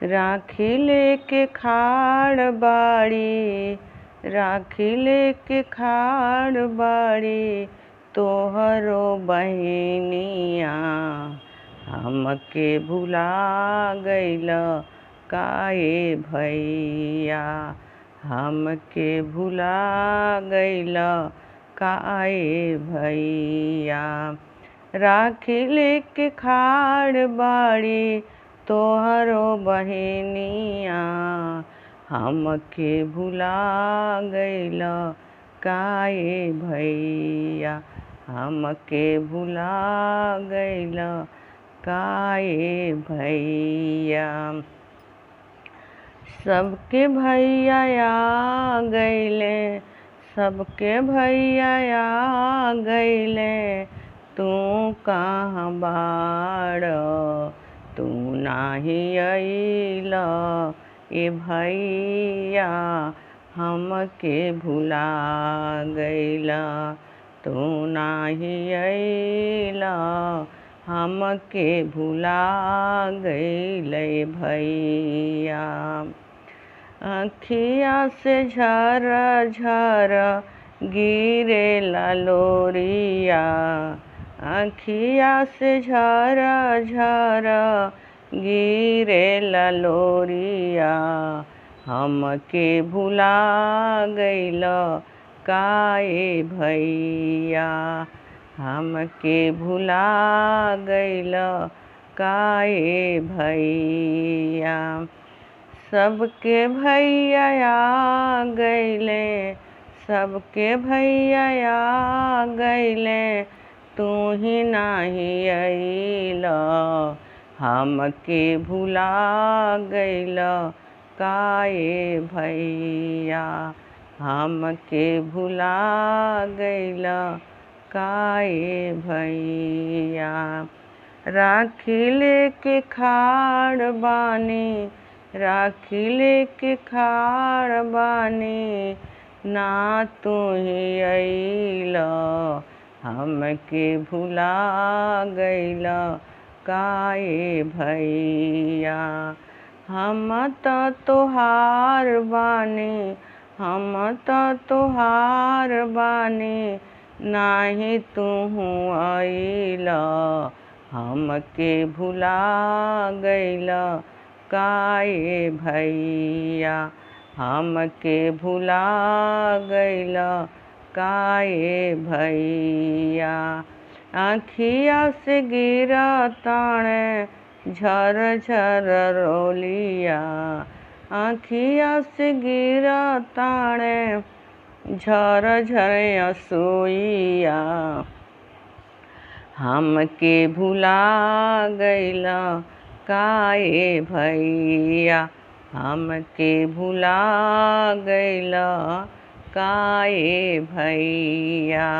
राखी लेके खाड़ बाड़ी, राखी लेके खाड़ बाड़ी, तोहरो बहिनिया हमके भुला गइल काहे भैया, हमके भुला गइल काहे भैया। राखी लेके खाड़ बाड़ी, तोहरो बहिनिया हमके भुला गइल काहे भैया, हमके भुला गइल काहे भैया। सबके भैया आ गइले, सबके भैया आ गइले, तू कहाँ बाड़, तू नाही अइला ए भैया, हमके भुला गइला, तू नाही अइला, हमके भुला गइले भैया। अखिया से झर झर गिरेला लोरिया, अखिया से झर झर गिरेला लोरिया, हमके भुला गइल काहे भैया, हमके भुला गइल काहे भैया। सबके भैया आ गइले, सबके भैया आ गइले, तू ही नाही अइला, हमके भुला गइल काहे भैया, हमके भुला गइल काहे भैया। राखी लेके खाड़ बानी, राखी लेके खाड़ बानी, ना तू ही अइला, हमके भुला गइल काहे भैया। हम त तोहार बानी, हम त तोहार बानी, नाही तुहु अइला, हमके भुला गइल काहे भैया, हमके भुला गइल काहे भैया। अखिया से गिरताणे झर झर रोलिया, अखिया से गिरताणे झर झर अँसुइया, हमके भुला गइल काहे भैया, हमके भुला गइल काहे भैया।